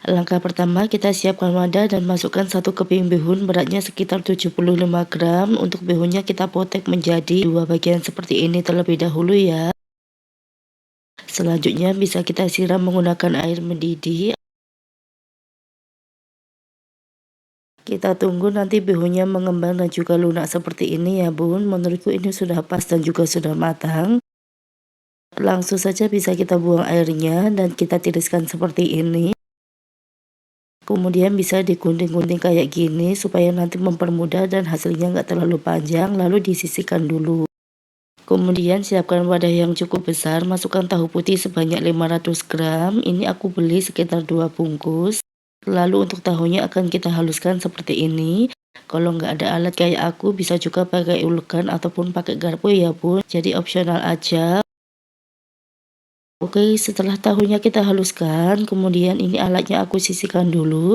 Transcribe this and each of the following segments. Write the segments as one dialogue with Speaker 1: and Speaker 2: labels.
Speaker 1: Langkah pertama, kita siapkan wadah dan masukkan 1 keping bihun beratnya sekitar 75 gram. Untuk bihunnya kita potek menjadi 2 bagian seperti ini terlebih dahulu ya. Selanjutnya bisa kita siram menggunakan air mendidih. Kita tunggu nanti bihunnya mengembang dan juga lunak seperti ini ya bun. Menurutku ini sudah pas dan juga sudah matang. Langsung saja bisa kita buang airnya dan kita tiriskan seperti ini. Kemudian bisa digunting-gunting kayak gini supaya nanti mempermudah dan hasilnya nggak terlalu panjang, lalu disisihkan dulu. Kemudian siapkan wadah yang cukup besar, masukkan tahu putih sebanyak 500 gram, ini aku beli sekitar 2 bungkus. Lalu untuk tahunya akan kita haluskan seperti ini. Kalau nggak ada alat kayak aku bisa juga pakai ulekan ataupun pakai garpu ya bun, jadi opsional aja. Oke, setelah tahunya kita haluskan, kemudian ini alatnya aku sisihkan dulu.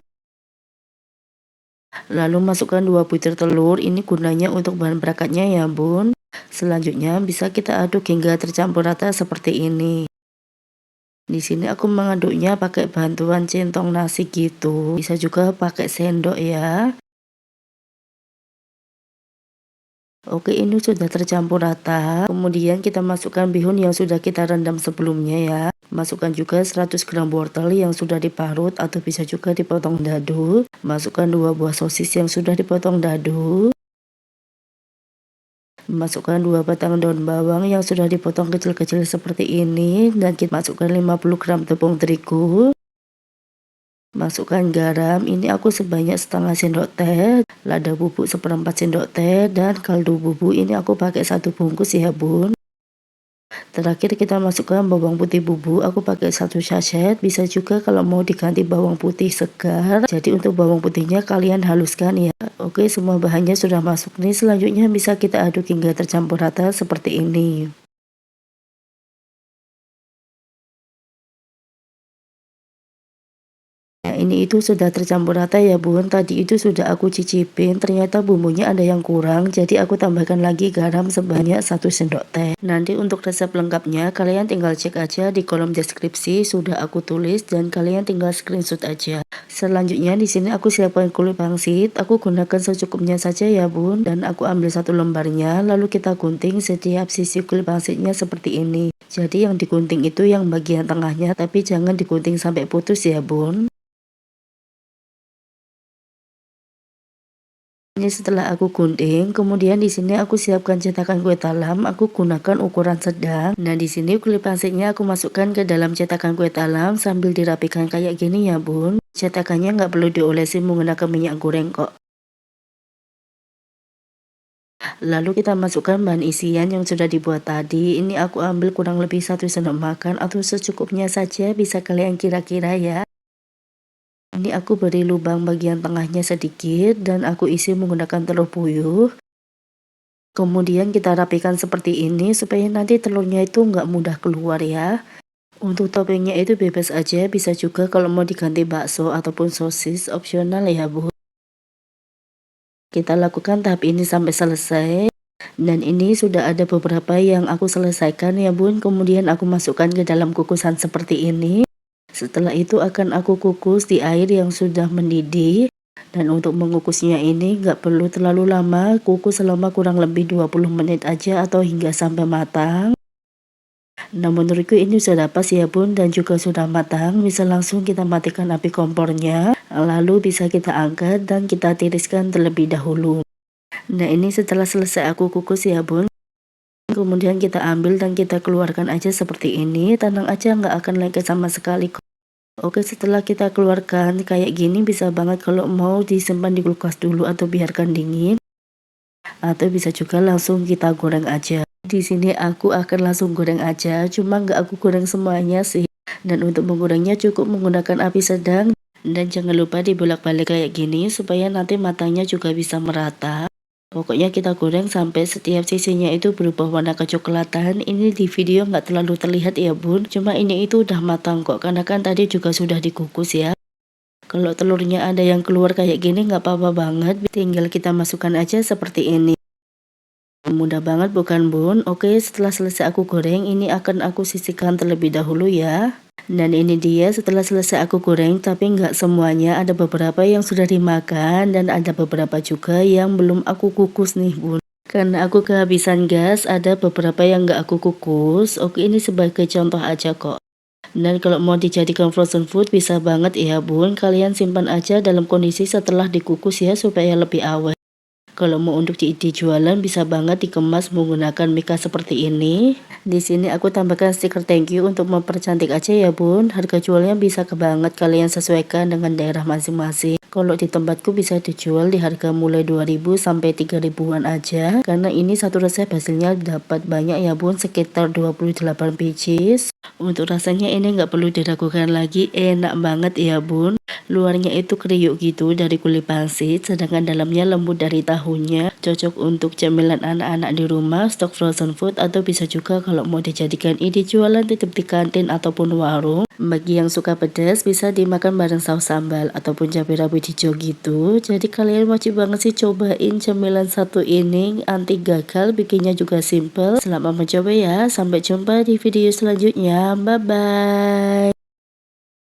Speaker 1: Lalu masukkan 2 butir telur, ini gunanya untuk bahan perakatnya ya bun. Selanjutnya bisa kita aduk hingga tercampur rata seperti ini. Di sini aku mengaduknya pakai bantuan centong nasi gitu. Bisa juga pakai sendok ya. Oke, ini sudah tercampur rata. Kemudian kita masukkan bihun yang sudah kita rendam sebelumnya ya. Masukkan juga 100 gram wortel yang sudah diparut atau bisa juga dipotong dadu. Masukkan 2 buah sosis yang sudah dipotong dadu. Masukkan 2 batang daun bawang yang sudah dipotong kecil-kecil seperti ini dan kita masukkan 50 gram tepung terigu. Masukkan garam, ini aku sebanyak setengah sendok teh, lada bubuk 1/4 sendok teh, dan kaldu bubuk ini aku pakai 1 bungkus ya bun. Terakhir kita masukkan bawang putih bubuk, aku pakai 1 sachet, bisa juga kalau mau diganti bawang putih segar. Jadi untuk bawang putihnya kalian haluskan ya. Oke, semua bahannya sudah masuk nih, selanjutnya bisa kita aduk hingga tercampur rata seperti ini. Nah, ini itu sudah tercampur rata ya bun, tadi itu sudah aku cicipin, ternyata bumbunya ada yang kurang, jadi aku tambahkan lagi garam sebanyak 1 sendok teh. Nanti untuk resep lengkapnya kalian tinggal cek aja di kolom deskripsi, sudah aku tulis dan kalian tinggal screenshot aja. Selanjutnya di sini aku siapkan kulit pangsit, aku gunakan secukupnya saja ya bun, dan aku ambil 1 lembarnya, lalu kita gunting setiap sisi kulit pangsitnya seperti ini. Jadi yang digunting itu yang bagian tengahnya, tapi jangan digunting sampai putus ya bun. Ini setelah aku gunting, kemudian di sini aku siapkan cetakan kue talam, aku gunakan ukuran sedang. Nah, di sini kulit pangsitnya aku masukkan ke dalam cetakan kue talam sambil dirapikan kayak gini ya bun. Cetakannya nggak perlu diolesi menggunakan minyak goreng kok. Lalu kita masukkan bahan isian yang sudah dibuat tadi. Ini aku ambil kurang lebih 1 sendok makan atau secukupnya saja, bisa kalian kira-kira ya. Ini aku beri lubang bagian tengahnya sedikit dan aku isi menggunakan telur puyuh. Kemudian kita rapikan seperti ini supaya nanti telurnya itu nggak mudah keluar ya. Untuk toppingnya itu bebas aja, bisa juga kalau mau diganti bakso ataupun sosis, opsional ya bu. Kita lakukan tahap ini sampai selesai. Dan ini sudah ada beberapa yang aku selesaikan ya bun, kemudian aku masukkan ke dalam kukusan seperti ini. Setelah itu akan aku kukus di air yang sudah mendidih. Dan untuk mengukusnya ini nggak perlu terlalu lama, kukus selama kurang lebih 20 menit aja atau hingga sampai matang. Nah, menurutku ini sudah pas ya bun dan juga sudah matang, bisa langsung kita matikan api kompornya, lalu bisa kita angkat dan kita tiriskan terlebih dahulu. Nah, ini setelah selesai aku kukus ya bun, kemudian kita ambil dan kita keluarkan aja seperti ini, tenang aja nggak akan lengket sama sekali kok. Oke, setelah kita keluarkan kayak gini bisa banget kalau mau disimpan di kulkas dulu atau biarkan dingin. Atau bisa juga langsung kita goreng aja. Di sini aku akan langsung goreng aja, cuma nggak aku goreng semuanya sih. Dan untuk menggorengnya cukup menggunakan api sedang. Dan jangan lupa dibolak-balik kayak gini supaya nanti matangnya juga bisa merata. Pokoknya kita goreng sampai setiap sisinya itu berubah warna kecoklatan. Ini di video nggak terlalu terlihat ya bun, cuma ini itu udah matang kok, karena kan tadi juga sudah dikukus ya. Kalau telurnya ada yang keluar kayak gini nggak apa-apa banget, tinggal kita masukkan aja seperti ini. Mudah banget bukan bun? Oke, setelah selesai aku goreng, ini akan aku sisihkan terlebih dahulu ya. Dan ini dia setelah selesai aku goreng, tapi nggak semuanya, ada beberapa yang sudah dimakan dan ada beberapa juga yang belum aku kukus nih bun. Karena aku kehabisan gas, ada beberapa yang nggak aku kukus. Oke, ini sebagai contoh aja kok. Dan kalau mau dijadikan frozen food bisa banget ya bun, kalian simpan aja dalam kondisi setelah dikukus ya supaya lebih awet. Kalau mau untuk dijualan bisa banget dikemas menggunakan mika seperti ini. Di sini aku tambahkan stiker thank you untuk mempercantik aja ya bun. Harga jualnya bisa banget kalian sesuaikan dengan daerah masing-masing. Kalau di tempatku bisa dijual di harga mulai 2000 sampai 3000-an aja. Karena ini satu resep hasilnya dapat banyak ya bun, sekitar 28 pieces. Untuk rasanya ini nggak perlu diragukan lagi, enak banget ya bun. Luarnya itu kriuk gitu dari kulit pangsit, sedangkan dalamnya lembut dari tahunya. Cocok untuk cemilan anak-anak di rumah, stok frozen food, atau bisa juga kalau mau dijadikan ide jualan titip di kantin ataupun warung. Bagi yang suka pedas bisa dimakan bareng saus sambal ataupun cabai rawit hijau gitu. Jadi kalian wajib banget sih cobain cemilan satu ini, anti gagal, bikinnya juga simple. Selamat mencoba ya, sampai jumpa di video selanjutnya, bye bye.